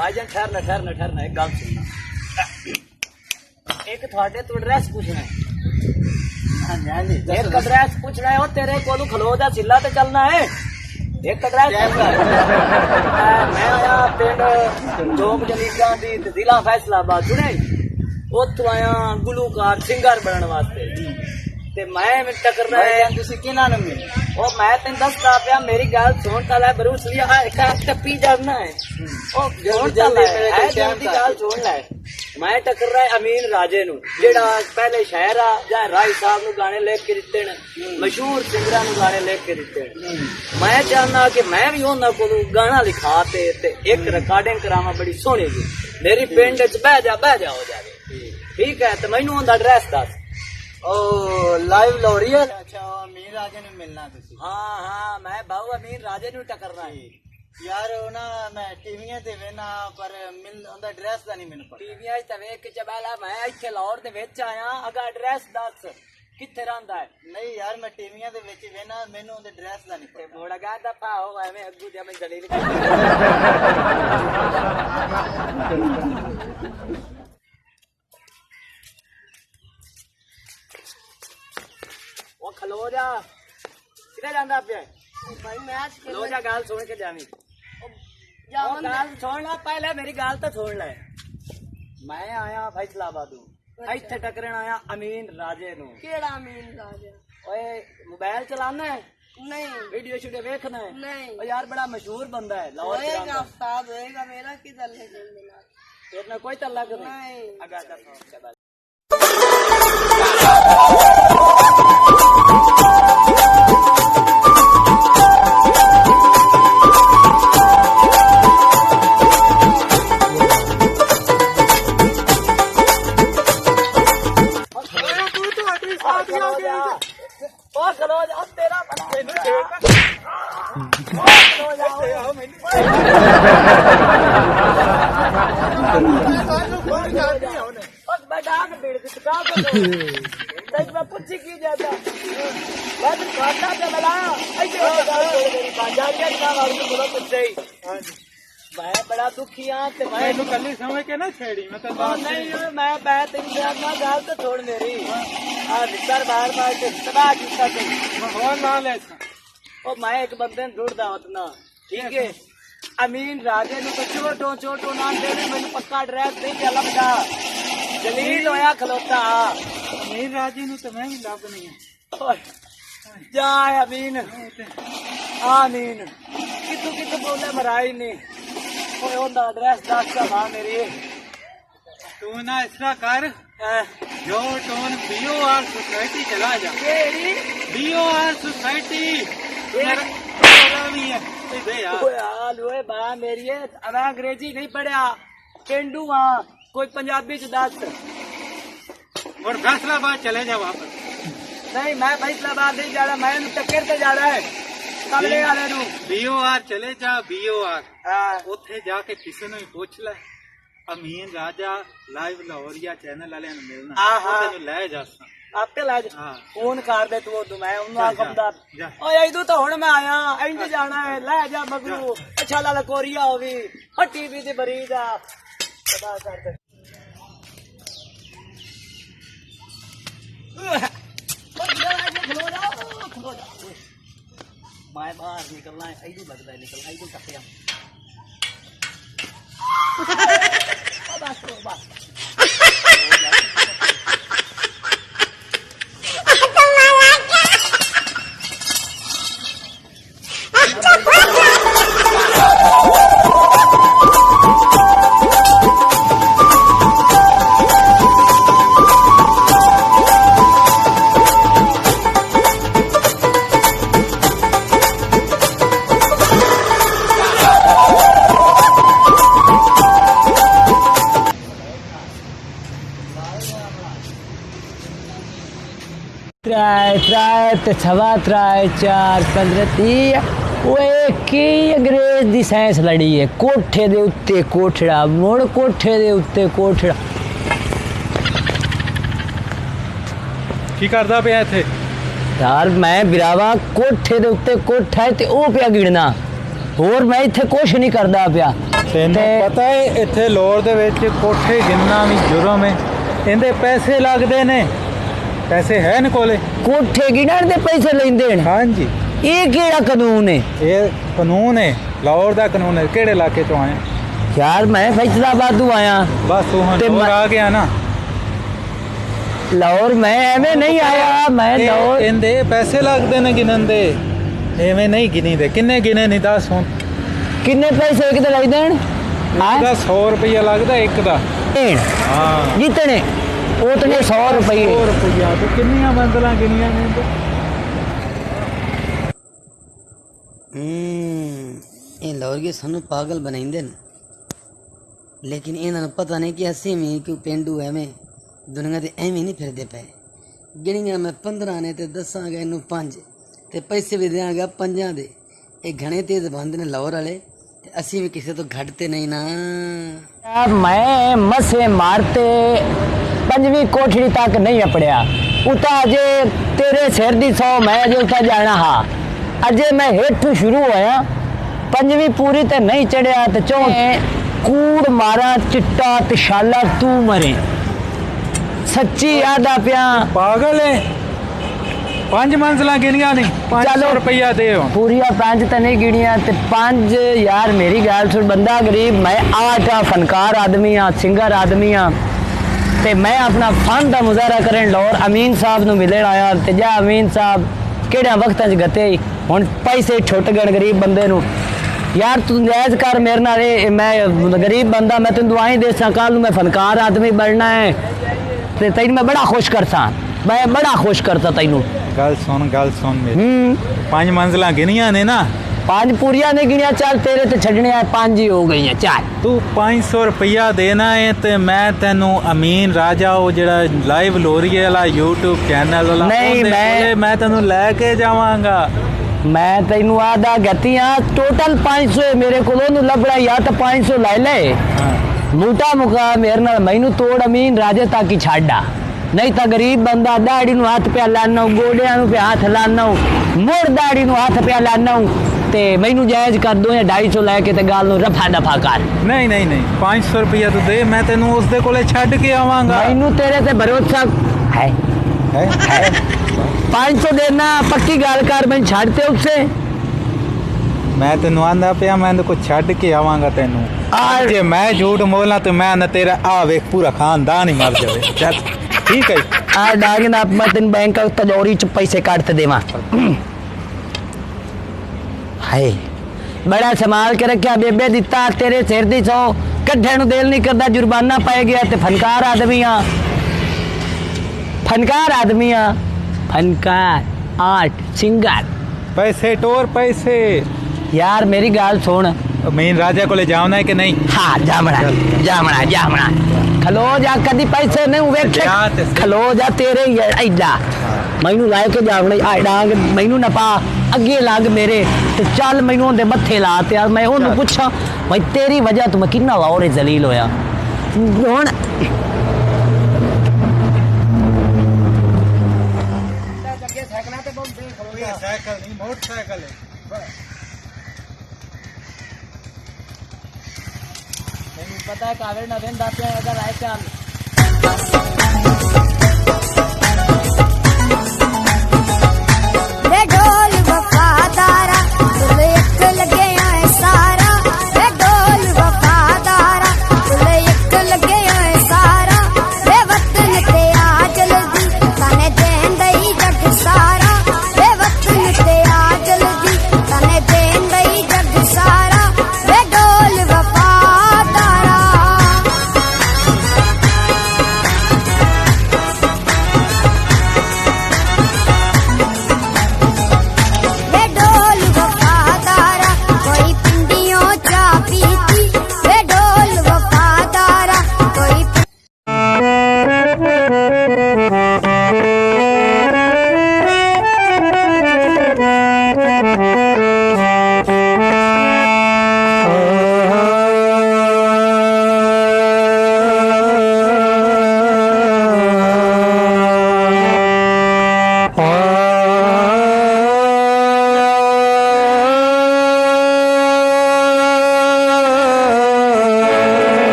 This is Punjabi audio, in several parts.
भाईजान ठहरना एक गल सुनना। एक थोड़े तो एड्रैस पूछना है, एक एड्रैस पूछना है। तेरे को खलो जा सिला ते चलना है। एक एड्रैस मैं आया पिंड चौक जलीका दी जिला फैसलाबाद सुने, उत्थों आया गुलूकार सिंगर बनने वास्ते। ते मैं टकरना है कि ना ओ मैं तेन दसदा पिया, मेरी गल सुन ता ले बरूस लिया टप्पी जाना है। ओ जल्दी गल सुन ले। मैं टकर रहा है अमीन राजे नु, जेड़ा पहले शहर आ जा राय साहब नु गाने लिख के दिते ने, मशहूर सिंगरां नु गाने लिख के दिते। मैं चाहना कि मैं भी उन्हां कोल गाना लिखा ते एक रिकॉर्डिंग करावां बड़ी सोहनी जी, मेरी पिंड च बह जा हो जावे। ठीक है, तो मैनू उनदा एड्रैस दस। ओ लाइव लोरी है। अच्छा अमीन राजे ने मिलना तुसी? हाँ मैं बाहू अमीन राजे नु टकरना है यार। ना मैं टीवीआं ते वेना पर मिल उनदा एड्रेस दा नहीं मैनू पता। टीवीआं ते वेख के चबाला मैं इत्थे लाहौर दे विच आया, अगर एड्रेस दस कित्थे रहिंदा है? नहीं यार मैं टीवीआं दे विच वेना, मैनू उनदा एड्रेस दा नहीं पता। मोड़ा गा दा पा हो एवें अग्गू दे मैं दलील ओ खलो जा किधर जांदा पे भाई मैच खलो जा, गाल सुन के जावी। गाल सुन ला, पहले मेरी गाल तो सुन ले। मैं आया फैसलाबाद, इत्थे टकरन आया अमीन राजे नु। केड़ा अमीन राजा? ओए मोबाइल चलाना है? नहीं। वीडियो शीडियो देखना है? नहीं। ओ यार बड़ा मशहूर बंदा है लाहौर होएगा उस्ताद होएगा, मेरा की तल्ले देना। तेरे कोई तल्ला कर नहीं। अगर पूछी की जाता मैं बड़ा दुखी हाँ। मैं कल समझ के ना छेड़ी मैं तो नहीं मैं तेरी गल तो छोड़ मेरी बार बार तबाह किया ना ले। ओ मैं एक बंदे ढूंढदा उतना। ठीक है, अमीन राजे नु तो छोटो नाम दे, मैंने पक्का एड्रेस नहीं क्या लगता। जलील होया खलोता अमीन राजे नु तो मैं भी लब नहीं है। जा अमीन आमीन कितु बोले मराई नहीं। ओए ओंदा एड्रेस दस दा मेरी। तू ना इसरा कर जो टोन बीओआर सोसाइटी चला जा। बीओआर सोसाइटी मेरी मैं अंग्रेजी नहीं पढ़िया, पेंडू हाँ, कोई पंजाबी च दस। और फैसलाबाद चले जा वापस। नहीं मैं फैसलाबाद नहीं जा रहा, मैं टक्कर से जा रहा है कमले वाले नू। बीओआर चले जा, बीओआर उत्थे जाके किसी ने पूछ ले अमीन राजा लाइव लाहौरिया चैनल वाले मिलना, लै जा आपके लै जा फोन कर दे तू मैं इदू तो हुण मैं आया इंज जाना है, लै जा मगरू अच्छा लाल कोरिया होवी टीवी दी बरी जा मैं बाहर निकलना है, ऐदू लगता है निकलना, ऐदू टपया बस त्राए त्राए ते सवा त्राए 4 15 30 ओए की अंग्रेज दी साइंस लड़ी है कोठे दे उत्ते कोठड़ा मुड़ कोठे दे उत्ते कोठड़ा की करदा पिया इत्थे यार मैं बिरावा कोठे दे उत्ते कोठा है ते ओ पिया गिणना होर मैं इत्थे कुछ नहीं करदा पिया ਤੈਨੂੰ ਪਤਾ ਹੈ ਇੱਥੇ ਲੋਰ ਦੇ ਵਿੱਚ ਕੋਠੇ ਗਿਣਨਾ ਵੀ ਜੁਰਮ ਹੈ ਇਹਦੇ ਪੈਸੇ ਲੱਗਦੇ ਨੇ ਪੈਸੇ ਹੈ ਨ ਕੋਲੇ कोठे गिणन दे पैसे लेंदे ने ਹਾਂਜੀ ये केड़ा कानून है ਇਹ ਕਾਨੂੰਨ ਹੈ ਲਾਹੌਰ ਦਾ ਕਾਨੂੰਨ ਹੈ ਕਿਹੜੇ ਇਲਾਕੇ ਤੋਂ ਆਏ यार मैं फैसलाबाद तो आया ਬਸ ਤੂੰ ਹੁਣ ਤੇ ਲਾਹੌਰ ਆ ਗਿਆ ਨਾ लाहौर मैं एवं नहीं आया मैं लाहौर ਇਹਦੇ ਪੈਸੇ ਲੱਗਦੇ ਨੇ ਗਿਣਨ ਦੇ ਐਵੇਂ ਨਹੀਂ ਗਿਣੀਦੇ ਕਿੰਨੇ ਗਿਣੇ ਨਹੀਂ ਦੱਸ ਹੁਣ किन्ने पैसे एक दे लग देन ਇਹਦਾ 100 ਰੁਪਇਆ ਲੱਗਦਾ ਇੱਕ ਦਾ ਹਾਂ जितने उतने 100 रुपये 100 ਰੁਪਇਆ ਤੇ ਕਿੰਨੀਆਂ ਮੰਜ਼ਲਾਂ ਗਿਣੀਆਂ ਨੇ ਇਹ ਲਾਹੌਰ ਕੇ ਸਾਨੂੰ ਪਾਗਲ ਬਣਾਉਂਦੇ ਨੇ ਲੇਕਿਨ ਇਹਨਾਂ ਨੂੰ ਪਤਾ ਨਹੀਂ ਕਿ ਅਸੀਂ ਵੀ ਕਿ ਪਿੰਡੂ ਐਵੇਂ ਦੁਨੀਆ ਤੇ ਐਵੇਂ ਨਹੀਂ ਫਿਰਦੇ ਪਏ ਗਿਣੀਆਂ ਮੈਂ 15 ਨੇ ਤੇ ਦੱਸਾਂਗਾ ਇਹਨੂੰ 5 ਤੇ ਪੈਸੇ ਵੀ ਦਿਆਂਗਾ 5 ਦੇ ਇਹ ਘਣੇ ਤੇਜ਼ ਬੰਦ ਨੇ ਲਾਹੌਰ ਵਾਲੇ ਤੇ ਅਸੀਂ ਵੀ ਕਿਸੇ ਤੋਂ ਘਟਤੇ ਨਹੀਂ ਨਾ मैं मसे मारते 5वीं कोठड़ी तक नहीं अपड़िया उता अजे तेरे सिर दी 100 मैं अजे उता जाना हा अजे मैं हेठ शुरू होया 5वीं पूरी ते नहीं चढ़िया ते चौ कूड़ मारा चिट्टा ते शाला तू मरे सच्ची याद आ पिया पागल है 5 मंजिला गिनिया नहीं 500 रुपया दे पूरिया 5 तो नहीं गिनिया ते 5 यार मेरी गल सुन बंदा गरीब मैं आर्ट फनकार आदमी हाँ सिंगर आदमी हाँ ते मैं अपना फन का मुजाहरा करन लाहौर अमीन साहब नूं मिलण आया ते जा अमीन साहब किहड़े वक्त च गते हुण पैसे छुट गए गरीब बंदे नूं यार तू जायज़ कर मेरे नाल मैं गरीब बंदा मैं तेन दुआई दे सा कल मैं फनकार आदमी बनना है ते तैनूं मैं बड़ा खुश करसा मैं बड़ा खुश करता तैनूं गल सुन मेरी 5 मंजिला गिनिया ने ना 5 पूरिया ने गिनिया चल तेरे ते छड़ने 5 ही हो गई हैं चल तू 500 रुपया देना है ते मैं तेनू अमीन राजा वो जेड़ा लाइव लोरिये वाला यूट्यूब चैनल वाला नहीं मैं तेनू लेके जावांगा मैं तेनू आदा गति हाँ टोटल 500 मेरे को लभड़ा या तो 500 ला ले मूटा मुका मेरे नाल मैनू तोड़ अमीन राजे तक ही छाड़ा नहीं तो गरीब बंदा दाड़ी नूं हाथ पे लाना गोडियां नूं पे हाथ लाना मुड़ दाड़ी नूं हाथ पे लाना ते मैनू जायज़ कर दो या 250 लैके ते गल नूं रफा दफा कर नहीं 500 रुपया तू दे मैं तेनू उस दे कोले छड्ड के आवांगा मैनू तेरे ते भरोसा है 500 देना पक्की गल कर मैं छाड़ते उससे मैं तेनू आंदा पिया मैं को छड्ड के आवांगा तेनू जे मैं झूठ बोला तो मैं ना तेरा आ वेख पूरा खानदान ही मर जावे चल ठीक है आ डाग ना मैं तेन बैंक तजौरी च पैसे काट देवा हाय बड़ा संभाल के रखा बेबे दिता तेरे सिर दी 100 कड्ढे नु दिल नहीं करदा जुर्माना पाए गया ते फनकार आदमी फनकार आर्ट सिंगर पैसे टोर पैसे यार मेरी गल सुन अमीन राजा को ले जाना है कि नहीं हाँ जामना खलो जा कदी पैसे नहीं वेखे खलो जा तेरे ऐडा मैनू लाए के जावना डांग मैनू ना पा अगे लग मेरे ते चल मैनू उनदे मत्थे ला ते मैं उन्होंने पूछा भाई तेरी वजह तो मैं किन्ना लाहौर जलील होया हुण साइकिल नहीं मोटरसाइकिल है पता है कागज ना देन दाते हैं अगर आए चल वे ढोल वफादारा तुले एक लगे आए सारा वे ढोल वफादारा तुले एक लगे आए सारा वे वतन ते आ जल्दी तने देन दई जग सारा वे वतन ते आ जल्दी तने देन दई जग सारा वे ढोल वफादारा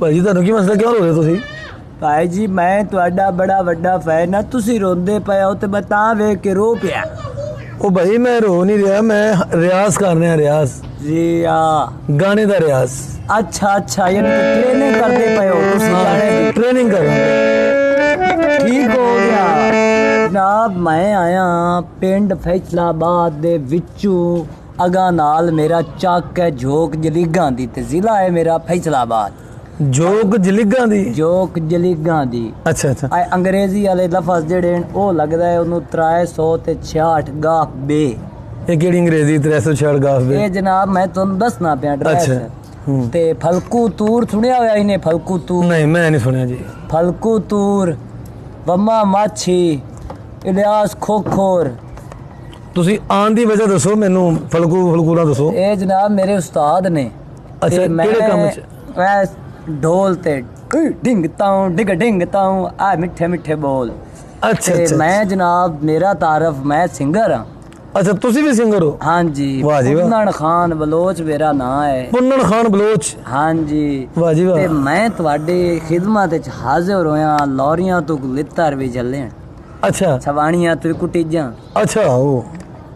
ਭਾਜੀ ਤੁਹਾਨੂੰ ਕੀ ਮਸਲਾ, ਕਿਉਂ ਰੋ ਰਹੇ ਤੁਸੀਂ? ਭਾਈ ਜੀ ਮੈਂ ਤੁਹਾਡਾ ਬੜਾ ਵੱਡਾ ਫੈਨ ਆ, ਤੁਸੀਂ ਰੋਂਦੇ ਪਏ ਹੋ ਤੇ ਮੈਂ ਤਾਂ ਵੇਖ ਕੇ ਰੋ ਪਿਆ। ਉਹ ਭਾਈ ਮੈਂ ਰੋ ਨਹੀਂ ਰਿਹਾ, ਮੈਂ ਰਿਆਜ਼ ਕਰ ਰਿਹਾ, ਰਿਆਜ਼ ਜੀ ਆ ਗਾਣੇ ਦਾ ਰਿਆਜ਼। ਅੱਛਾ ਅੱਛਾ, ਯਾਨੀ ਕਿ ਟ੍ਰੇਨਿੰਗ ਕਰਦੇ ਪਏ ਹੋ ਤੁਸੀਂ ਗਾਣੇ ਦੀ? ਟ੍ਰੇਨਿੰਗ ਕਰ ਰਿਹਾ। ਠੀਕ ਹੋ ਗਿਆ ਜਨਾਬ। ਮੈਂ ਆਇਆ ਪਿੰਡ ਫੈਸਲਾਬਾਦ ਦੇ ਵਿੱਚੋਂ, ਅਗਾ ਨਾਲ ਮੇਰਾ ਚੱਕ ਹੈ ਝੋਕ ਜਲੀਗਾਂ ਦੀ ਤੇ ਜ਼ਿਲ੍ਹਾ ਹੈ ਮੇਰਾ ਫੈਸਲਾਬਾਦ। ਜੋਗ ਜਲੀਗਾਂ ਦੀ? ਜੋਕ ਜਲੀਗਾਂ ਦੀ। ਅੱਛਾ ਅੱਛਾ। ਆ ਅੰਗਰੇਜ਼ੀ ਵਾਲੇ ਲਫ਼ਜ਼ ਜਿਹੜੇ ਉਹ ਲੱਗਦਾ ਹੈ ਉਹਨੂੰ 366 ਗਾਫ ਬੇ। ਇਹ ਕਿਹੜੀ ਅੰਗਰੇਜ਼ੀ 366 ਗਾਫ ਬੇ? ਇਹ ਜਨਾਬ ਮੈਂ ਤੁਹਾਨੂੰ ਦੱਸਣਾ ਪਿਆ ਐਡਰੈਸ। ਅੱਛਾ। ਤੇ ਫਲਕੂ ਤੂਰ ਸੁਣਿਆ ਹੋਇਆ ਇਹਨੇ? ਫਲਕੂ ਤੂਰ? ਨਹੀਂ ਮੈਂ ਨਹੀਂ ਸੁਣਿਆ ਜੀ। ਫਲਕੂ ਤੂਰ, ਵਮਾ ਮਾਛੀ, ਇਲਿਆਸ ਖੋਖੋਰ। ਤੁਸੀਂ ਆਉਣ ਦੀ ਵਜ੍ਹਾ ਦੱਸੋ ਮੈਨੂੰ, ਫਲਕੂਰਾ ਦੱਸੋ। ਇਹ ਜਨਾਬ ਮੇਰੇ ਉਸਤਾਦ ਨੇ। ਅੱਛਾ, ਤੇ ਮੈਂ ਕਿਹੜੇ ਕੰਮ 'ਚ? ਮੈਂ ਢੋਲ ਤੇ ਢਿੰਗ ਤਾਉ ਡਿਗ ਢਿੰਗ ਤਾਉ ਆ ਮਿੱਠੇ ਮਿੱਠੇ ਬੋਲ। ਅੱਛਾ ਤੇ ਅੱਛਾ। ਮੈਂ ਜਨਾਬ ਮੇਰਾ ਤਾਰਫ ਮੈਂ ਸਿੰਗਰ ਹਾਂ। ਅੱਛਾ ਤੁਸੀਂ ਵੀ ਸਿੰਗਰ ਹੋ? ਹਾਂਜੀ। ਵਾਹ ਜੀ ਵਾਹ। ਪੁੰਨਣ ਖਾਨ ਬਲੋਚ ਮੇਰਾ ਨਾਂ ਹੈ। ਪੁੰਨਣ ਖਾਨ ਬਲੋਚ? ਹਾਂਜੀ। ਵਾਹ ਜੀ ਵਾਹ। ਤੇ ਮੈਂ ਤੁਹਾਡੀ ਖਿਦਮਤ ਵਿੱਚ ਹਾਜ਼ਰ ਹੋਇਆ। ਲੋਰੀਆਂ ਤੋਂ ਲਿੱਤਰ ਵੀ ਚੱਲੇ। ਅੱਛਾ। ਛਵਾਣੀਆਂ ਤੋਂ ਕੁਟੀਜਾਂ। ਅੱਛਾ। ਉਹ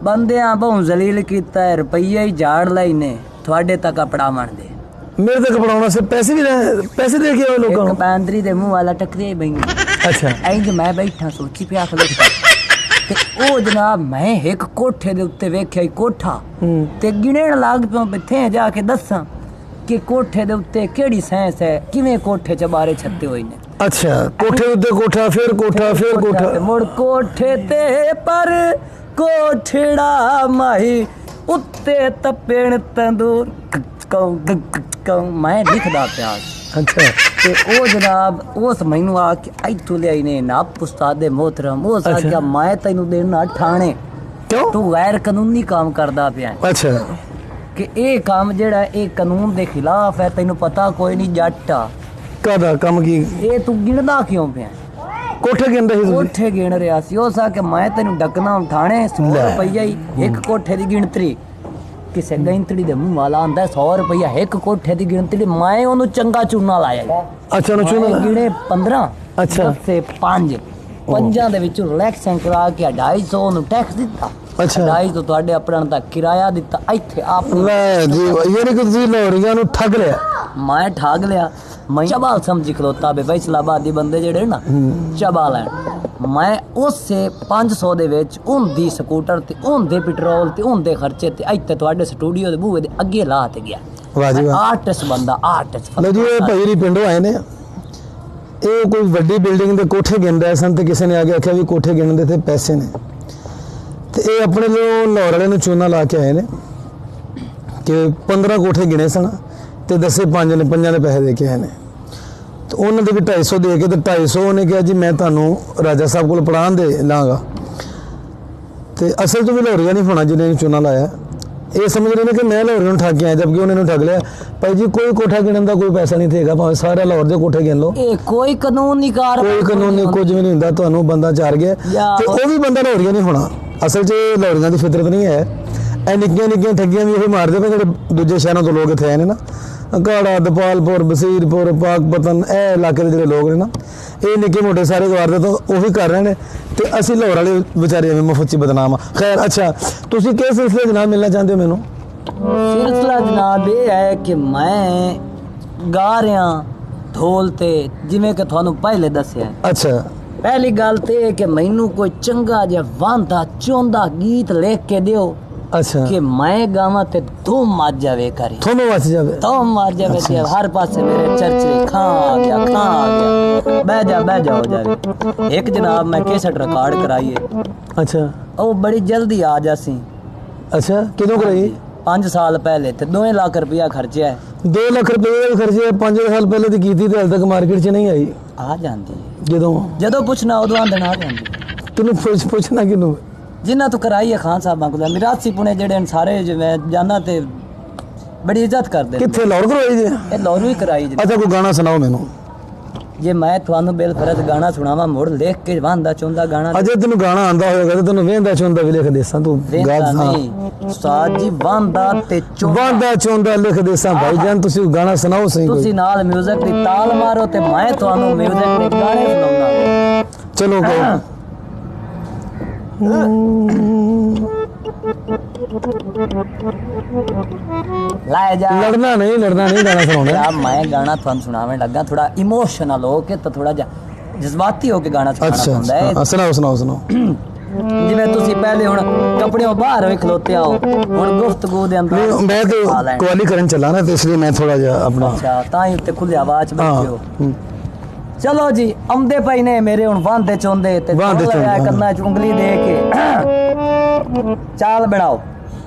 ਬੰਦਿਆਂ ਬਹੁ ਜ਼ਲੀਲ ਕੀਤਾ ਹੈ, ਰੁਪਈਆ ਹੀ ਝਾੜ ਲਈ ਨੇ ਤੁਹਾਡੇ ਤੱਕ ਪੜਾਵਣ ਦੇ। ਮੇਰੇ ਤੱਕ ਪੜਾਉਣਾ ਸੇ ਪੈਸੇ ਵੀ ਪੈਸੇ ਦੇ ਕੇ ਆਏ ਲੋਕਾਂ ਇੱਕ ਨੂੰ? ਪੈਂਦਰੀ ਦੇ ਮੂੰਹ ਵਾਲਾ ਟੱਕਰੇ ਬਈ। ਅੱਛਾ। ਇੰਜ ਮੈਂ ਬੈਠਾ ਸੋਚੀ ਪਿਆ ਖਲੋਤਾ ਤੇ ਉਹ ਜਨਾਬ ਮੈਂ ਇੱਕ ਕੋਠੇ ਦੇ ਉੱਤੇ ਵੇਖਿਆ ਕੋਠਾ ਤੇ ਗਿਣਨ ਲੱਗ ਪਿਆ ਬਿੱਥੇ ਜਾ ਕੇ ਦੱਸਾਂ ਕਿ ਕੋਠੇ ਦੇ ਉੱਤੇ ਕਿਹੜੀ ਸਾਇੰਸ ਹੈ, ਕਿਵੇਂ ਕੋਠੇ ਚ ਬਾਰੇ ਛੱਤੇ ਹੋਏ ਨੇ। ਅੱਛਾ। ਕੋਠੇ ਉੱਤੇ ਕੋਠਾ, ਫਿਰ ਕੋਠਾ, ਫਿਰ ਕੋਠਾ। ਮੁੜ ਕੋਠੇ ਤੇ ਪਰ ਕੋਠੜਾ ਮਾਹੀ ਉੱਤੇ ਤਪੇਣ ਤੰਦੂਰ ਮੈਂ ਲਿਖਦਾ ਪਿਆ। ਅੱਛਾ। ਤੇ ਉਹ ਜਨਾਬ ਉਸ ਮੈਨੂੰ ਆ ਕੇ ਇੱਥੋਂ ਲਿਆਈ ਨੇ ਨਾ ਉਸਤਾਦ ਮੋਹਤਰਮ। ਉਹ ਸਾ ਕਿ ਮੈਂ ਤੈਨੂੰ ਦੇਣਾ ਠਾਣੇ, ਕਿਉਂ? ਤੂੰ ਗੈਰ ਕਾਨੂੰਨੀ ਕੰਮ ਕਰਦਾ ਪਿਆ। ਅੱਛਾ। ਕਿ ਇਹ ਕੰਮ ਜਿਹੜਾ ਇਹ ਕਾਨੂੰਨ ਦੇ ਖਿਲਾਫ ਹੈ, ਤੈਨੂੰ ਪਤਾ ਕੋਈ ਨਹੀਂ ਜੱਟ ਆ। ਕਾਹਦਾ ਕੰਮ? ਕੀ ਇਹ ਤੂੰ ਗਿਣਦਾ ਕਿਉਂ ਪਿਆ? ਕੋਠੇ ਗਿਣਦਾ ਸੀ ਤੁਸੀਂ? ਕੋਠੇ ਗਿਣ ਰਿਹਾ ਸੀ। ਉਹ ਸਾ ਕਿ ਮੈਂ ਤੈਨੂੰ ਡੱਕਣਾ ਉਠਾਣੇ 100 ਰੁਪਈਆ ਹੀ ਇੱਕ ਕੋਠੇ ਦੀ ਗਿਣਤਰੀ। ਕਿਸੇ ਗਿਣਤਰੀ ਦੇ ਮੂੰਹ ਵਾਲਾ ਆਂਦਾ 100 ਰੁਪਈਆ ਇੱਕ ਕੋਠੇ ਦੀ ਗਿਣਤਰੀ। ਮੈਂ ਉਹਨੂੰ ਚੰਗਾ ਚੂਨਾ ਲਾਇਆ। ਅੱਛਾ। ਉਹਨੂੰ ਚੂਨਾ ਗਿਣੇ 15। ਅੱਛਾ। ਤੇ 5 ਪੰਜਾਂ ਦੇ ਵਿੱਚੋਂ ਰਿਲੈਕਸ਼ਨ ਕਰਾ ਕੇ 250 ਉਹਨੂੰ ਟੈਕਸ ਦਿੱਤਾ। ਅੱਛਾ। 250 ਤੁਹਾਡੇ ਆਪਣਾ ਦਾ ਕਿਰਾਇਆ ਦਿੱਤਾ। ਇੱਥੇ ਆਪ ਲੈ ਜੀ, ਯਾਨੀ ਕਿ ਤੁਸੀਂ ਲਾਹੌਰੀਆਂ ਨੂੰ ਠੱਗ ਲਿਆ। ਮੈਂ ਠੱਗ ਲਿਆ। ਮੈਂ ਚਬਾਲ ਸਮਝੀ ਖਲੋਤਾ ਬੇ ਫੈਸਲਾਬਾਦ ਦੇ ਬੰਦੇ ਜਿਹੜੇ ਨਾ ਚਬਾਲ ਹੈ। ਮੈਂ ਉਸੇ 500 ਦੇ ਵਿੱਚ ਉਹਦੀ ਸਕੂਟਰ ਤੇ ਉਹਦੇ ਪੈਟਰੋਲ ਤੇ ਉਹਦੇ ਖਰਚੇ ਤੇ ਇੱਥੇ ਤੁਹਾਡੇ ਸਟੂਡੀਓ ਦੇ ਬੂਹੇ ਦੇ ਅੱਗੇ ਲਾ ਤੇ ਗਿਆ। ਵਾਹ ਜੀ ਵਾਹ। ਆਰਟਿਸਟ ਬੰਦਾ, ਆਰਟਿਸਟ। ਲੋ ਜੀ, ਇਹ ਭਾਈ ਜੀ ਪਿੰਡੋਂ ਆਏ ਨੇ। ਇਹ ਕੋਈ ਵੱਡੀ ਬਿਲਡਿੰਗ ਦੇ ਕੋਠੇ ਗਿਣ ਰਹੇ ਸਨ ਤੇ ਕਿਸੇ ਨੇ ਆ ਕੇ ਆਖਿਆ ਵੀ ਕੋਠੇ ਗਿਣਨ ਦੇ ਤੇ ਪੈਸੇ ਨੇ। ਤੇ ਇਹ ਆਪਣੇ ਲਈ ਲਾਹੌਰ ਵਾਲੇ ਨੂੰ ਚੂਨਾ ਲਾ ਕੇ ਆਏ ਨੇ ਕਿ 15 ਕੋਠੇ ਗਿਣੇ ਸਨ ਤੇ ਦੱਸੇ 5 ਨੇ, 5 ਦੇ ਪੈਸੇ ਦੇ ਕੇ ਆਏ ਨੇ। ਤੇ ਉਹਨਾਂ ਦੇ ਵੀ 250 ਦੇ ਕੇ ਤੇ 250 ਉਹਨੇ ਕਿਹਾ ਜੀ ਮੈਂ ਤੁਹਾਨੂੰ ਰਾਜਾ ਸਾਹਿਬ ਕੋਲ ਪੜਾਉਣ ਦੇ ਲਾਂਗਾ। ਤੇ ਅਸਲ ਤੋਂ ਵੀ ਲਾਹੌਰੀਆ ਨਹੀਂ ਹੋਣਾ ਜਿਹਨੇ ਚੂਨਾ ਲਾਇਆ। ਇਹ ਸਮਝ ਰਹੇ ਨੇ ਕਿ ਮੈਂ ਲਾਹੌਰ ਨੂੰ ਠੱਗ ਕੇ ਆਇਆ, ਜਦਕਿ ਉਹਨੇ ਨੂੰ ਠੱਗ ਲਿਆ। ਭਾਈ ਜੀ ਕੋਈ ਕੋਠਾ ਗਿਣਨ ਦਾ ਕੋਈ ਪੈਸਾ ਨਹੀਂ ਦੇਗਾ, ਭਾਵੇਂ ਸਾਰੇ ਲਾਹੌਰ ਦੇ ਕੋਠੇ ਗਿਣ ਲਓ। ਇਹ ਕੋਈ ਕਾਨੂੰਨ ਨਹੀਂ ਕਾਰ, ਕੋਈ ਕਾਨੂੰਨ ਨਹੀਂ, ਕੁਝ ਵੀ ਨਹੀਂ ਹੁੰਦਾ। ਤੁਹਾਨੂੰ ਬੰਦਾ ਚਾਰ ਗਿਆ ਤੇ ਉਹ ਵੀ ਬੰਦਾ ਲਾਹੌਰੀਆ ਨਹੀਂ ਹੋਣਾ। ਅਸਲ 'ਚ ਲਾਹੌਰੀਆਂ ਦੀ ਫਿਤਰਤ ਨਹੀਂ ਹੈ। ਇਹ ਨਿੱਕੀਆਂ ਨਿੱਕੀਆਂ ਠੱਗੀਆਂ ਵੀ ਉਹ ਮਾਰਦੇ ਪਏ ਜਿਹੜੇ ਦੂਜੇ ਸ਼ਹਿਰਾਂ ਤੋਂ ਲੋਕ ਇੱਥੇ ਆਏ ਨੇ ਨਾ। ਕਾੜਾ, ਦਪਾਲਪੁਰ, ਬਸੀਰਪੁਰ, ਪਾਕਪਤਨ, ਇਹ ਇਲਾਕੇ ਦੇ ਜਿਹੜੇ ਲੋਕ ਨੇ ਨਾ, ਇਹ ਨਿੱਕੇ ਮੋਟੇ ਸਾਰੇ ਗਵਾਰਦੇ ਤੋਂ ਉਹ ਵੀ ਕਰ ਰਹੇ ਨੇ ਤੇ ਅਸੀਂ ਲਾਹੌਰ ਵਾਲੇ ਵਿਚਾਰੇ ਐਵੇਂ ਮੁਫਤ 'ਚ ਬਦਨਾਮ ਆ। ਖੈਰ, ਅੱਛਾ ਤੁਸੀਂ ਕਿਸ ਸਿਲਸਿਲੇ ਜਨਾਬ ਮਿਲਣਾ ਚਾਹੁੰਦੇ ਹੋ ਮੈਨੂੰ? ਸਿਲਸਿਲਾ ਜਨਾਬ ਇਹ ਹੈ ਕਿ ਮੈਂ ਗਾ ਰਿਹਾ ਢੋਲ ਤੇ, ਜਿਵੇਂ ਕਿ ਤੁਹਾਨੂੰ ਪਹਿਲੇ ਦੱਸਿਆ। ਅੱਛਾ। ਪਹਿਲੀ ਗੱਲ ਤੇ ਇਹ ਕਿ ਮੈਨੂੰ ਕੋਈ ਚੰਗਾ ਜਿਹਾ ਵਾਂਦਾ ਚੋਂਦਾ ਗੀਤ ਲਿਖ ਕੇ ਦਿਓ। ਅੱਛਾ। ਕਿ ਮੈਂ ਗਾਵਾਂ ਤੇ ਧੂਮ ਮੱਚ ਜਾਵੇ ਕਰੀ, ਤੁਹਾਨੂੰ ਮੱਚ ਜਾਵੇ, ਧੂਮ ਮੱਚ ਜਾਵੇ ਤੇ ਹਰ ਪਾਸੇ ਮੇਰੇ ਚਰਚੇ ਖਾਂ ਆ ਗਿਆ, ਬਹਿ ਜਾ ਹੋ ਜਾਵੇ। ਇੱਕ ਜਨਾਬ ਮੈਂ ਕੈਸਟ ਰਿਕਾਰਡ ਕਰਾਈਏ। ਅੱਛਾ। ਉਹ ਬੜੀ ਜਲਦੀ ਆ ਜਾਸੀ। ਅੱਛਾ, ਕਿਦੋਂ ਕਰਾਈ? 5 ਸਾਲ ਪਹਿਲੇ ਤੇ 2 ਲੱਖ ਰੁਪਇਆ ਖਰਚਿਆ ਹੈ। 2 ਲੱਖ ਰੁਪਏ ਖਰਚੇ 5 ਸਾਲ ਪਹਿਲੇ ਦੀ ਕੀਤੀ ਤੇ ਹਾਲੇ ਤੱਕ ਮਾਰਕੀਟ 'ਚ ਨਹੀਂ ਆਈ। ਆ ਜਾਂਦੀ ਜਦੋਂ ਪੁੱਛਣਾ ਉਦੋਂ ਆਂਦਣ ਆ ਜਾਂਦੀ। ਤੈਨੂੰ ਪੁੱਛਣਾ ਕਿਨੂੰ? ਜਿਨ੍ਹਾਂ ਤੋਂ ਕਰਾਈ ਹੈ ਖਾਨ ਸਾਹਿਬਾਂ ਕੋਲ। ਮਿਰਾਸੀ ਪੁਣੇ ਜਿਹੜੇ ਸਾਰੇ ਜਿਵੇਂ ਜਾਨਾ ਤੇ ਬੜੀ ਇੱਜ਼ਤ ਕਰਦੇ। ਕਿੱਥੇ? ਲਾਹੌਰ ਕਰਵਾਈ ਜੀ? ਇਹ ਲਾਹੌਰ ਹੀ ਕਰਾਈ ਜੀ। ਅੱਛਾ, ਕੋਈ ਗਾਣਾ ਸੁਣਾਓ ਮੈਨੂੰ। ਜੇ ਮੈਂ ਤੁਹਾਨੂੰ ਬੇਲਫਰਜ਼ ਗਾਣਾ ਸੁਣਾਵਾਂ ਮੁੜ ਲਿਖ ਕੇ ਵਾਂਦਾ ਚੁੰਦਾ ਗਾਣਾ ਅਜੇ ਤੈਨੂੰ ਗਾਣਾ ਆਂਦਾ ਹੋਏਗਾ ਤੇ ਤੈਨੂੰ ਵੇਂਦਾ ਚੁੰਦਾ ਵੀ ਲਿਖ ਦੇਸਾਂ ਤੂੰ ਵੇਂਦਾ ਨਹੀਂ ਉਸਤਾਦ ਜੀ ਵਾਂਦਾ ਤੇ ਚੁੰਦਾ ਵਾਂਦਾ ਚੁੰਦਾ ਲਿਖ ਦੇਸਾਂ ਭਾਈ ਜਾਨ ਤੁਸੀਂ ਗਾਣਾ ਸੁਣਾਓ ਸਹੀ ਕੋਈ ਤੁਸੀਂ ਨਾਲ 뮤직 ਦੀ ਤਾਲ ਮਾਰੋ ਤੇ ਮੈਂ ਤੁਹਾਨੂੰ 뮤직 ਦੇ ਗਾਣੇ ਸੁਣਾਉਂਦਾ ਚਲੋ ਕਹੋ ਲੈ ਜਾ ਲੜਨਾ ਨਹੀਂ ਗਾਣਾ ਸੁਣਾਉਣਾ ਯਾਰ ਮੈਂ ਗਾਣਾ ਤੁਹਾਨੂੰ ਸੁਣਾਉਣ ਲੱਗਾ ਥੋੜਾ ਇਮੋਸ਼ਨਲ ਹੋ ਕੇ ਤਾਂ ਥੋੜਾ ਜਿਹਾ ਜਜ਼ਬਾਤੀ ਹੋ ਕੇ ਗਾਣਾ ਸੁਣਾਉਣਾ ਹੁੰਦਾ ਹੈ ਅੱਛਾ ਸੁਣਾਓ ਜਿਵੇਂ ਤੁਸੀਂ ਪਹਿਲੇ ਹੁਣ ਕੱਪੜਿਆਂ ਬਾਹਰ ਹੋਏ ਖਲੋਤੇ ਆਓ ਹੁਣ ਗੁਫ਼ਤਗੂ ਦੇ ਅੰਦਰ ਮੈਂ ਤੇ ਕੁਆਲੀ ਕਰਨ ਚੱਲਾ ਨਾ ਤੇ ਇਸ ਲਈ ਮੈਂ ਥੋੜਾ ਜਿਹਾ ਆਪਣਾ ਅੱਛਾ ਤਾਂ ਹੀ ਉੱਤੇ ਖੁੱਲੇ ਆਵਾਜ਼ ਬੈਠੇ ਹੋ ਚਲੋ ਜੀ ਆਉਂਦੇ ਪਈ ਨੇ ਮੇਰੇ ਹੁਣ ਵਾਂਦੇ ਚੋਂਦੇ ਤੇ ਕੰਨਾਂ 'ਚ ਉਂਗਲੀ ਦੇ ਕੇ ਚਾਲ ਬਣਾਓ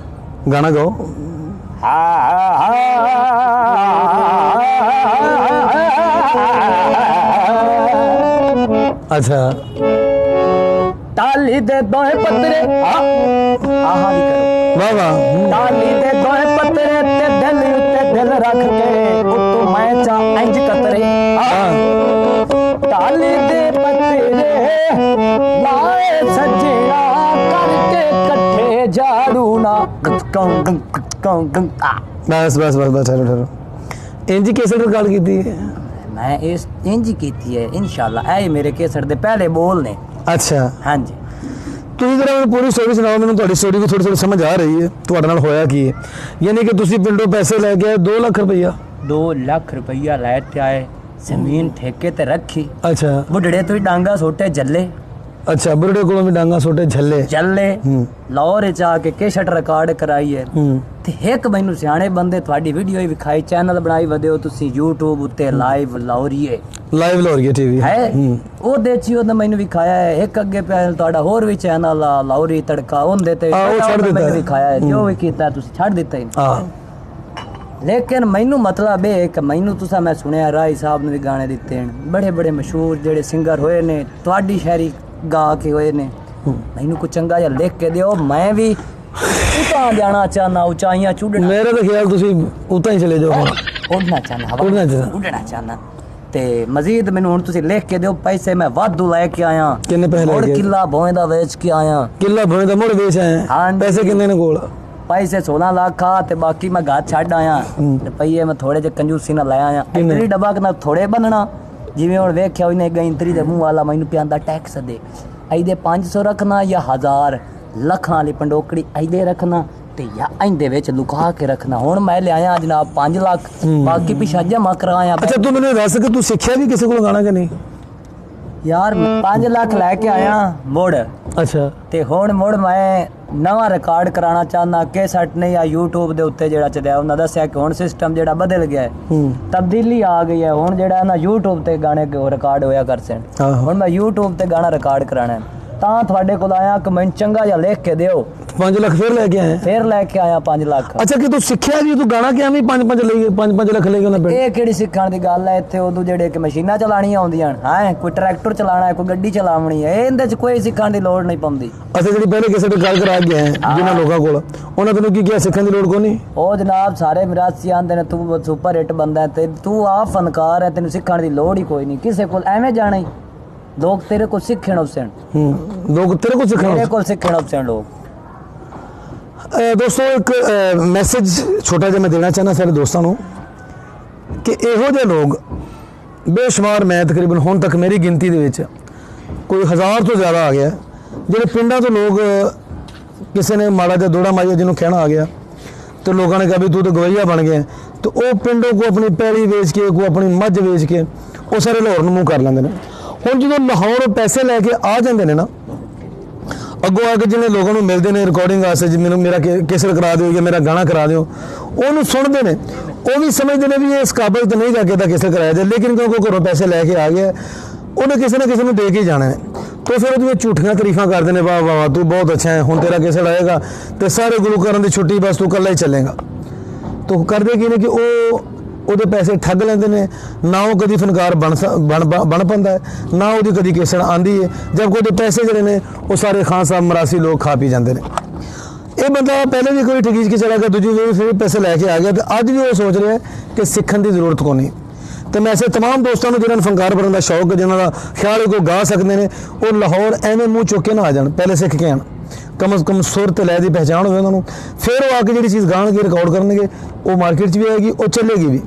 ਗਾਣਾ ਗਾਓ ਅੱਛਾ ਟਾਲੀ ਦੇ ਦੋਹੇ ਪੱਤਰੇ ਆਹਾ ਵੀ ਕਰੋ ਵਾਹ ਵਾਹ ਟਾਲੀ ਦੇ ਦੋਹੇ ਪੱਤਰੇ ਤੇ ਦਿਲ ਉੱਤੇ ਦਿਲ ਰੱਖ ਕੇ ਉੱਤੋਂ ਮੈਂ ਚਾ ਇੰਜ ਕਤਰੇ ਟਾਲੀ ਦੇ ਪੱਤਰੇ ਲਾਏ ਸੱਜਣਾ ਕਰਕੇ ਇਕੱਠੇ ਝਾੜੂ ਨਾ ਬਸ ਠਹਿਰੋ ਇੰਜ ਕੇਸਰ ਦੀ ਗੱਲ ਕੀਤੀ ਮੈਂ ਇਸ ਇੰਜ ਕੀਤੀ ਹੈ ਇਨਸ਼ਾਅੱਲਾ ਇਹ ਮੇਰੇ ਕੇਸਰ ਦੇ ਪਹਿਲੇ ਬੋਲ ਨੇ ਅੱਛਾ ਹਾਂਜੀ ਤੁਸੀਂ ਜਰਾ ਮੈਨੂੰ ਪੂਰੀ ਸਟੋਰੀ ਸੁਣਾਓ ਮੈਨੂੰ ਤੁਹਾਡੀ ਸਟੋਰੀ ਵੀ ਥੋੜੀ ਸਮਝ ਆ ਰਹੀ ਹੈ ਤੁਹਾਡੇ ਨਾਲ ਹੋਇਆ ਕੀ ਹੈ ਯਾਨੀ ਕਿ ਤੁਸੀਂ ਪਿੰਡੋਂ ਪੈਸੇ ਲੈ ਕੇ ਆਏ 2 ਲੱਖ ਰੁਪਈਆ 2 ਲੱਖ ਰੁਪਈਆ ਲੈ ਕੇ ਆਏ ਜ਼ਮੀਨ ਠੇਕੇ ਤੇ ਰੱਖੀ ਅੱਛਾ ਬੁੱਢੜੇ ਤੋਂ ਹੀ ਡਾਂਗਾ ਸੋਟੇ ਜੱਲੇ ਅੱਛਾ ਬੁੱਢੜੇ ਕੋਲੋਂ ਵੀ ਡਾਂਗਾ ਸੋਟੇ ਝੱਲੇ ਲਾਹੌਰ ਚ ਆ ਕੇ ਕੇਸਟ ਰਿਕਾਰਡ ਕਰਾਈ ਹੈ ਤੇ ਇੱਕ ਮੈਨੂੰ ਸਿਆਣੇ ਬੰਦੇ ਤੁਹਾਡੀ ਵੀਡੀਓ ਹੀ ਵਿਖਾਈ ਚੈਨਲ ਬਣਾਈ ਵਧਿਓ ਤੁਸੀਂ YouTube ਉੱਤੇ ਲਾਈਵ ਲਾਹੌਰੀਏ ਟੀਵੀ ਹੈ ਉਹਦੇ ਚ ਉਹਨੇ ਮੈਨੂੰ ਵਿਖਾਇਆ ਹੈ ਇੱਕ ਅੱਗੇ ਪਿਆ ਤੁਹਾਡਾ ਹੋਰ ਵੀ ਚੈਨਲ ਆ ਲਾਹੌਰੀ ਤੜਕਾ ਉਹਦੇ ਤੇ ਮੈਨੂੰ ਵਿਖਾਇਆ ਹੈ ਜੋ ਵੀ ਕੀਤਾ ਤੁਸੀਂ ਛੱਡ ਦਿੱਤਾ ਹੀ ਲੇਕਿਨ ਮੈਨੂੰ ਮਤਲਬ ਇਹ ਕਿ ਮੈਨੂੰ ਤੁਸੀਂ ਮੈਂ ਸੁਣਿਆ ਰਾਈ ਸਾਹਿਬ ਨੇ ਵੀ ਗਾਣੇ ਦਿੱਤੇ ਹਨ ਬੜੇ ਮਸ਼ਹੂਰ ਜਿਹੜੇ ਸਿੰਗਰ ਹੋਏ ਨੇ ਤੁਹਾਡੀ ਸ਼ਾਇਰੀ ਗਾ ਕੇ ਹੋਏ ਨੇ ਮੈਨੂੰ ਕੁਝ ਚੰਗਾ ਜਿਹਾ ਲਿਖ ਕੇ ਦਿਓ ਮੈਂ ਵੀ ਉਤਾਂ ਜਾਣਾ ਚਾਹਨਾ ਉਚਾਈਆਂ ਚੁੱਢਣਾ ਮੇਰਾ ਤਾਂ ਖਿਆਲ ਤੁਸੀਂ ਉਤਾਂ ਹੀ ਚਲੇ ਜਾਓ ਉੱਡਣਾ ਚਾਹਨਾ ਤੇ ਮਜ਼ੀਦ ਮੈਨੂੰ ਹੁਣ ਤੁਸੀਂ ਲਿਖ ਕੇ ਦਿਓ ਪੈਸੇ ਮੈਂ ਵਾਧੂ ਲੈ ਕੇ ਆਇਆ ਕਿੰਨੇ ਪੈਸੇ ਲੈ ਕੇ ਕਿੱਲਾ ਭੋਏ ਦਾ ਵੇਚ ਕੇ ਆਇਆ ਕਿੱਲਾ ਭੋਏ ਦਾ ਮੁੜ ਵੇਚ ਆਇਆ ਪੈਸੇ ਕਿੰਨੇ ਨੇ ਕੋਲ ਪੈਸੇ 16 ਲੱਖ ਆ ਤੇ ਬਾਕੀ ਮੈਂ ਘਰ ਛੱਡ ਆਇਆ ਰੁਪਈਏ ਮੈਂ ਥੋੜੇ ਜਿਹੇ ਕੰਜੂਸੀ ਨਾਲ ਲੈ ਆਇਆ ਇੰਤਰੀ ਡੱਬਾ ਨਾਲ ਥੋੜੇ ਬੰਨਣਾ ਜਿਵੇਂ ਹੁਣ ਵੇਖਿਆ ਉਹਨੇ ਗੈਂਤਰੀ ਦੇ ਮੂੰਹ ਵਾਲਾ ਮੈਨੂੰ ਪਿਆਂਦਾ ਟੈਕਸ ਦੇ ਇਹਦੇ 500 ਰੱਖਣਾ ਜਾਂ 1000 ਲੱਖਾਂ ਵਾਲੀ ਪੰਡੋਕੜੀ ਇਹਦੇ ਰੱਖਣਾ ਤੇ ਜਾਂ ਇਹਦੇ ਵਿੱਚ ਲੁਕਾ ਕੇ ਰੱਖਣਾ ਹੁਣ ਮੈਂ ਲਿਆਇਆ ਜਨਾਬ 5 ਲੱਖ ਬਾਕੀ ਪਿਛਾ ਜਮਾ ਕਰਾਇਆ ਅੱਛਾ ਤੂੰ ਮੈਨੂੰ ਦੱਸ ਕਿ ਤੂੰ ਸਿੱਖਿਆ ਵੀ ਕਿਸੇ ਕੋਲ ਗਾਣਾ ਕਿ ਨਹੀਂ ਯਾਰ 5 ਲੱਖ ਲੈ ਕੇ ਆਇਆ ਮੁੜ ਅੱਛਾ ਤੇ ਹੁਣ ਮੁੜ ਮੈਂ ਨਵਾਂ ਰਿਕਾਰਡ ਕਰਾਉਣਾ ਚਾਹੁੰਦਾ ਕੇਸਟ ਨਹੀਂ ਆ YouTube ਦੇ ਉੱਤੇ ਜਿਹੜਾ ਚੱਲਿਆ ਉਹਨਾਂ ਦੱਸਿਆ ਕਿ ਹੁਣ ਸਿਸਟਮ ਜਿਹੜਾ ਬਦਲ ਗਿਆ ਹੈ ਤਬਦੀਲੀ ਆ ਗਈ ਹੈ ਹੁਣ ਜਿਹੜਾ ਨਾ YouTube ਤੇ ਗਾਣੇ ਰਿਕਾਰਡ ਹੋਇਆ ਕਰ ਸਨ ਹੁਣ ਮੈਂ YouTube ਤੇ ਗਾਣਾ ਰਿਕਾਰਡ ਕਰਾਣਾ ਤਾਂ ਤੁਹਾਡੇ ਕੋਲ ਆਇਆ ਕਿ ਮੈਨੂੰ ਚੰਗਾ ਜਿਹਾ ਲਿਖ ਕੇ ਦਿਓ 5 ਲੱਖ ਫਿਰ ਲੈ ਕੇ ਆਇਆ 5 ਲੱਖ ਅੱਛਾ ਕਿ ਤੂੰ ਸਿੱਖਿਆ ਜੀ ਤੂੰ ਗਾਣਾ ਕਿਹਾ ਵੀ 5 ਲੱਖ ਲੈ ਕੇ ਉਹਨਾਂ ਇਹ ਕਿਹੜੀ ਸਿੱਖਣ ਦੀ ਗੱਲ ਹੈ ਇੱਥੇ ਉਦੋਂ ਜਿਹੜੇ ਕਿ ਮਸ਼ੀਨਾਂ ਚਲਾਣੀਆਂ ਆਉਂਦੀਆਂ ਹਾਂ ਕੋਈ ਟਰੈਕਟਰ ਚਲਾਣਾ ਹੈ ਕੋਈ ਗੱਡੀ ਚਲਾਉਣੀ ਹੈ ਇਹਦੇ ਚ ਕੋਈ ਸਿੱਖਣ ਦੀ ਲੋੜ ਨਹੀਂ ਪਉਂਦੀ ਅੱਛਾ ਜਿਹੜੀ ਪਹਿਲੇ ਕਿਸੇ ਤੋਂ ਗੱਲ ਕਰਾ ਗਿਆ ਜਿਨ੍ਹਾਂ ਲੋਕਾਂ ਕੋਲ ਉਹਨਾਂ ਤੈਨੂੰ ਕੀ ਕਿਹਾ ਸਿੱਖਣ ਦੀ ਲੋੜ ਕੋਈ ਨਹੀਂ ਉਹ ਜਨਾਬ ਸਾਰੇ ਮਿਰਾਸੀ ਆਂਦੇ ਨੇ ਤੂੰ ਸੁਪਰ ਹਿੱਟ ਬੰਦਾ ਤੇ ਤੂੰ ਆ ਫਨਕਾਰ ਹੈ ਤੈਨੂੰ ਸਿੱਖਣ ਦੀ ਲੋੜ ਹੀ ਕੋਈ ਨਹੀਂ ਕਿਸੇ ਕੋਲ ਐਵੇਂ ਜਾਣਾ ਹੀ ਲੋਕ ਤੇਰੇ ਕੋਲ ਸਿੱਖਣ ਉਸਨ ਲੋਕ ਤੇਰੇ ਕੋਲ ਸਿੱਖਣ ਉਸਨ ਲੋਕ ਦੋਸਤੋ ਇੱਕ ਮੈਸੇਜ ਛੋਟਾ ਜਿਹਾ ਮੈਂ ਦੇਣਾ ਚਾਹੁੰਦਾ ਸਾਰੇ ਦੋਸਤਾਂ ਨੂੰ ਕਿ ਇਹੋ ਜਿਹੇ ਲੋਕ ਬੇਸ਼ੁਮਾਰ ਮੈਂ ਤਕਰੀਬਨ ਹੁਣ ਤੱਕ ਮੇਰੀ ਗਿਣਤੀ ਦੇ ਵਿੱਚ ਕੋਈ 1000 ਤੋਂ ਜ਼ਿਆਦਾ ਆ ਗਿਆ ਜਿਹੜੇ ਪਿੰਡਾਂ ਤੋਂ ਲੋਕ ਕਿਸੇ ਨੇ ਮਾੜਾ ਜਿਹਾ ਦੋੜਾ ਮਾਰਿਆ ਜਿਹਨੂੰ ਕਹਿਣਾ ਆ ਗਿਆ ਤੇ ਲੋਕਾਂ ਨੇ ਕਿਹਾ ਵੀ ਤੂੰ ਤਾਂ ਗਵਈਆ ਬਣ ਗਿਆ ਤੇ ਉਹ ਪਿੰਡੋਂ ਕੋ ਆਪਣੀ ਪੈਲੀ ਵੇਚ ਕੇ ਕੋ ਆਪਣੀ ਮੱਝ ਵੇਚ ਕੇ ਉਹ ਸਾਰੇ ਲਾਹੌਰ ਨੂੰ ਮੂੰਹ ਕਰ ਲੈਂਦੇ ਨੇ ਹੁਣ ਜਦੋਂ ਲਾਹੌਰ ਪੈਸੇ ਲੈ ਕੇ ਆ ਜਾਂਦੇ ਨੇ ਨਾ ਅੱਗੋਂ ਆ ਕੇ ਜਿਹਨੇ ਲੋਕਾਂ ਨੂੰ ਮਿਲਦੇ ਨੇ ਰਿਕਾਰਡਿੰਗ ਵਾਸਤੇ ਜੀ ਮੈਨੂੰ ਮੇਰਾ ਕੇਸਰ ਕਰਾ ਦਿਓ ਜਾਂ ਮੇਰਾ ਗਾਣਾ ਕਰਾ ਦਿਓ ਉਹਨੂੰ ਸੁਣਦੇ ਨੇ ਉਹ ਵੀ ਸਮਝਦੇ ਨੇ ਵੀ ਇਹ ਇਸ ਕਾਬਲ ਤੇ ਨਹੀਂ ਜਾ ਕੇ ਤਾਂ ਕੇਸਰ ਕਰਾਇਆ ਜਾਏ ਲੇਕਿਨ ਕਿਉਂਕਿ ਘਰੋਂ ਪੈਸੇ ਲੈ ਕੇ ਆ ਗਿਆ ਉਹਨੇ ਕਿਸੇ ਨਾ ਕਿਸੇ ਨੂੰ ਦੇ ਕੇ ਜਾਣਾ ਹੈ ਤੇ ਫਿਰ ਉਹਦੀਆਂ ਝੂਠੀਆਂ ਤਾਰੀਫਾਂ ਕਰਦੇ ਨੇ ਵਾਹ ਵਾਹ ਤੂੰ ਬਹੁਤ ਅੱਛਾ ਹੈ ਹੁਣ ਤੇਰਾ ਕੇਸਰ ਆਏਗਾ ਤੇ ਸਾਰੇ ਗੁਲੂਕਾਰਾਂ ਦੀ ਛੁੱਟੀ ਬਸ ਤੂੰ ਇਕੱਲਾ ਹੀ ਚੱਲੇਗਾ ਤੂੰ ਕਰਦੇ ਕੀ ਨੇ ਕਿ ਉਹਦੇ ਪੈਸੇ ਠੱਗ ਲੈਂਦੇ ਨੇ ਨਾ ਉਹ ਕਦੀ ਫਨਕਾਰ ਬਣ ਪਾਉਂਦਾ ਨਾ ਉਹਦੀ ਕਦੀ ਕੇਸਰ ਆਂਦੀ ਹੈ ਜਦ ਉਹਦੇ ਪੈਸੇ ਜਿਹੜੇ ਨੇ ਉਹ ਸਾਰੇ ਖਾਨ ਸਾਹਿਬ ਮਰਾਸੀ ਲੋਕ ਖਾ ਪੀ ਜਾਂਦੇ ਨੇ ਇਹ ਬੰਦਾ ਪਹਿਲੇ ਵੀ ਕੋਈ ਠਗੀਜ ਕੇ ਚਲਾ ਗਿਆ ਦੂਜੀ ਵਾਰ ਫਿਰ ਪੈਸੇ ਲੈ ਕੇ ਆ ਗਿਆ ਤੇ ਅੱਜ ਵੀ ਉਹ ਸੋਚ ਰਿਹਾ ਕਿ ਸਿੱਖਣ ਦੀ ਜ਼ਰੂਰਤ ਕੋਈ ਨਹੀਂ ਤੇ ਮੈਂ ਐਸੇ तमाम ਦੋਸਤਾਂ ਨੂੰ ਜਿਨ੍ਹਾਂ ਨੂੰ ਫਨਕਾਰ ਬਣਨ ਦਾ ਸ਼ੌਕ ਹੈ, ਜਿਨ੍ਹਾਂ ਦਾ ਖਿਆਲ ਹੈ ਕੋਈ ਗਾ ਸਕਦੇ ਨੇ, ਉਹ ਲਾਹੌਰ ਐਵੇਂ ਮੂੰਹ ਚੁੱਕ ਕੇ ਨਾ ਆ ਜਾਣ, ਪਹਿਲੇ ਸਿੱਖ ਕੇ ਆਣ, ਕਮ ਸੇ ਕਮ ਸੁਰ ਤੇ ਲੈ ਦੀ ਪਹਿਚਾਣ ਹੋਵੇ ਉਹਨਾਂ ਨੂੰ, ਫਿਰ ਉਹ ਆ ਕੇ ਜਿਹੜੀ ਚੀਜ਼ ਗਾਣਗੇ ਰਿਕਾਰਡ ਕਰਨਗੇ, ਉਹ ਮਾਰਕੀਟ 'ਚ ਵੀ ਆਏਗੀ, ਉਹ ਚੱਲੇਗੀ ਵੀ,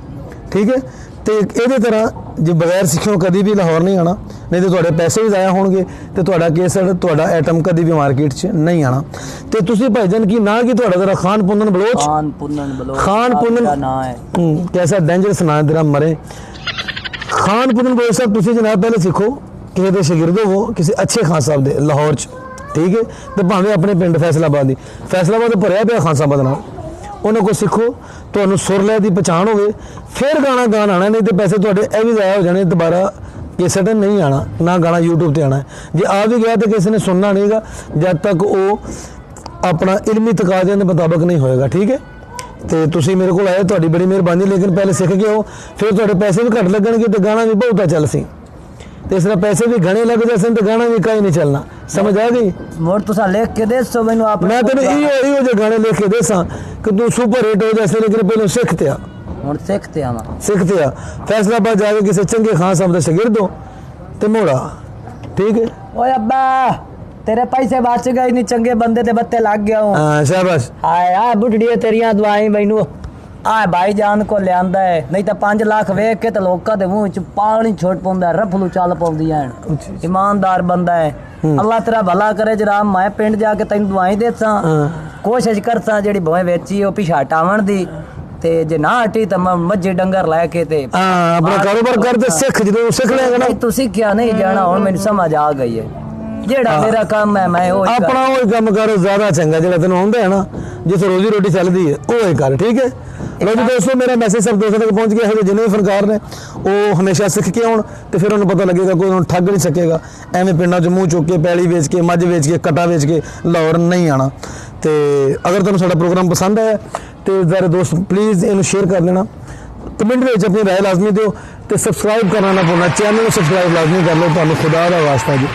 ਠੀਕ ਹੈ। ਤੇ ਇਹਦੇ ਤਰ੍ਹਾਂ ਜੇ ਬਗੈਰ ਸਿੱਖਿਓ ਕਦੀ ਵੀ ਲਾਹੌਰ ਨਹੀਂ ਆਣਾ, ਨਹੀਂ ਤੇ ਤੁਹਾਡੇ ਪੈਸੇ ਵੀ ਜ਼ਾਇਆ ਹੋਣਗੇ ਤੇ ਤੁਹਾਡਾ ਕੇਸਰ, ਤੁਹਾਡਾ ਐਟਮ ਕਦੀ ਵੀ ਮਾਰਕੀਟ 'ਚ ਨਹੀਂ ਆਣਾ। ਤੇ ਤੁਸੀਂ ਭਾਈਜਾਨ ਕੀ ਨਾਂ ਕੀ ਤੁਹਾਡਾ ਜ਼ਰਾ? ਖਾਨ ਪੁੰਨਨ ਬਲੋਚ। ਖਾਨ ਪੁੰਨਨ ਨਾਂ ਹੈ। कैसा डेंजरस ਨਾਂ है तेरा मरे। खान पुन्नन बलोच साहब ਤੁਸੀਂ जनाब पहले सीखो ਕਿਸੇ ਦੇ ਸ਼ਾਗਿਰਦ ਹੋ, ਕਿਸੇ ਅੱਛੇ ਖਾਨ ਸਾਹਿਬ ਦੇ ਲਾਹੌਰ 'ਚ, ਠੀਕ ਹੈ। ਤੇ ਭਾਵੇਂ ਆਪਣੇ ਪਿੰਡ ਫੈਸਲਾਬਾਦ ਦੀ, ਫੈਸਲਾਬਾਦ ਭਰਿਆ ਪਿਆ ਖਾਨ ਸਾਹਿਬਾਂ ਨਾਲ, ਉਹਨਾਂ ਕੋਲ ਸਿੱਖੋ, ਤੁਹਾਨੂੰ ਸੁਰ ਲੈ ਦੀ ਪਛਾਣ ਹੋਵੇ, ਫਿਰ ਗਾਣਾ ਗਾਣ ਆਣਾ, ਨਹੀਂ ਤੇ ਪੈਸੇ ਤੁਹਾਡੇ ਇਹ ਵੀ ਜ਼ਾਇਆ ਹੋ ਜਾਣੇ, ਦੁਬਾਰਾ ਕੇਸਟ ਨਹੀਂ ਆਣਾ, ਨਾ ਗਾਣਾ YouTube ਤੇ ਆਣਾ। ਜੇ ਆ ਵੀ ਗਿਆ ਤਾਂ ਕਿਸੇ ਨੇ ਸੁਣਨਾ ਨਹੀਂਗਾ ਜਦ ਤੱਕ ਉਹ ਆਪਣਾ ਇਲਮੀ ਤਕਾਜ਼ਿਆਂ ਦੇ ਮੁਤਾਬਕ ਨਹੀਂ ਹੋਏਗਾ, ਠੀਕ ਹੈ। ਤੇ ਤੁਸੀਂ ਮੇਰੇ ਕੋਲ ਆਏ, ਤੁਹਾਡੀ ਬੜੀ ਮਿਹਰਬਾਨੀ, ਲੇਕਿਨ ਪਹਿਲੇ ਸਿੱਖ ਕੇ ਆਓ, ਫਿਰ ਤੁਹਾਡੇ ਪੈਸੇ ਵੀ ਘੱਟ ਲੱਗਣਗੇ ਤੇ ਗਾਣਾ ਵੀ ਬਹੁਤਾ ਚੱਲ ਸੀ। ਤੇ ਇਸ ਤਰ੍ਹਾਂ ਪੈਸੇ ਵੀ ਘਣੇ ਲੱਗ ਜਾਸਨ ਤੇ ਗਾਣਾ ਵੀ ਕਾਈ ਨਹੀਂ ਚੱਲਣਾ, ਸਮਝ ਆ ਗਈ? ਮੋੜ ਤੁਸੀਂ ਲਿਖ ਕੇ ਦੇ ਸੋ ਮੈਨੂੰ ਆਪ ਮੈਂ ਤੈਨੂੰ ਇਹੋ ਜਿਹੇ ਗਾਣੇ ਲਿਖ ਕੇ ਦੇਸਾਂ ਕਿ ਤੂੰ ਸੁਪਰ ਹਿੱਟ ਹੋ ਜਾਸੇ, ਲੇਕਿਨ ਪਹਿਲਾਂ ਸਿੱਖ ਤੇ ਆ, ਹੁਣ ਸਿੱਖ ਤੇ ਆਵਾਂ, ਸਿੱਖ ਤੇ ਆ। ਫੈਸਲਾਬਾਦ ਜਾ ਕੇ ਕਿਸੇ ਚੰਗੇ ਖਾਨ ਸਾਹਿਬ ਦਾ ਸ਼ਾਗਿਰਦ ਹੋ ਤੇ ਮੋੜਾ, ਠੀਕ ਹੈ। ਓਏ ਅੱਬਾ तेरे पैसे बच गए, नहीं चंगे बंदे ते बत्ते लग गया हूं। हाँ शाबाश। हाय आ बुढ़ड़ी तेरियां दुआएं मैनू आ भाईजान को लियांदा है, नहीं तो 5 लाख वेख के तो लोकां दे मुंह च पानी छोड़ पौंदा, रफलू चल पौंदियां हैं। ईमानदार बंदा है, अल्लाह तेरा भला करे। जरा मैं पिंड जाके तैनू दुआएं देसां, कोशिश करसां जेड़ी भोए वेची ओ पिछा हटावण दी, ते जे ना हटी तो मैं मज्झी डंगर लैके ते अपना कारोबार कर ते सिख, जदों सिख लेगा ना तू सिक्ख्या नहीं जाना। हुण मैनू समझ आ गई है, ਜਿਹੜਾ ਮੇਰਾ ਕੰਮ ਹੈ ਮੈਂ ਉਹ ਆਪਣਾ ਉਹ ਕੰਮ ਕਰ, ਜ਼ਿਆਦਾ ਚੰਗਾ ਜਿਹੜਾ ਤੈਨੂੰ ਆਉਂਦਾ ਹੈ ਨਾ, ਜਿੱਥੇ ਰੋਜ਼ੀ ਰੋਟੀ ਚੱਲਦੀ ਹੈ ਉਹ ਹੀ ਕਰ, ਠੀਕ ਹੈ। ਲੋ ਜੀ ਦੋਸਤੋ, ਮੇਰਾ ਮੈਸੇਜ ਸਭ ਦੋਸਤਾਂ ਤੱਕ ਪਹੁੰਚ ਗਿਆ ਹੈ। ਜਿੰਨੇ ਵੀ ਫਨਕਾਰ ਨੇ ਉਹ ਹਮੇਸ਼ਾ ਸਿੱਖ ਕੇ ਆਉਣ, ਤੇ ਫਿਰ ਉਹਨੂੰ ਪਤਾ ਲੱਗੇਗਾ ਕੋਈ ਉਹਨੂੰ ਠੱਗ ਨਹੀਂ ਸਕੇਗਾ। ਐਵੇਂ ਪਿੰਡਾਂ 'ਚ ਮੂੰਹ ਚੁੱਕ ਕੇ, ਪੈਲੀ ਵੇਚ ਕੇ, ਮੱਝ ਵੇਚ ਕੇ, ਕਟਾ ਵੇਚ ਕੇ ਲਾਹੌਰ ਨਹੀਂ ਆਣਾ। ਤੇ ਅਗਰ ਤੁਹਾਨੂੰ ਸਾਡਾ ਪ੍ਰੋਗਰਾਮ ਪਸੰਦ ਆਇਆ ਤੇ ਜ਼ਰਾ ਦੋਸਤ ਪਲੀਜ਼ ਇਹਨੂੰ ਸ਼ੇਅਰ ਕਰ ਦੇਣਾ, ਕਮੈਂਟ ਵਿੱਚ ਆਪਣੀ ਰਾਏ ਲਾਜ਼ਮੀ ਦਿਓ, ਤੇ ਸਬਸਕ੍ਰਾਈਬ ਕਰਨਾ ਨਾ ਭੁੱਲਣਾ, ਚੈਨਲ ਨੂੰ ਸਬਸਕ੍ਰਾਈਬ ਲਾਜ਼ਮੀ ਕਰ ਲਓ। ਤੁਹਾਨੂੰ ਖੁਦਾ ਦਾ ਵਾਸਤਾ ਜੀ।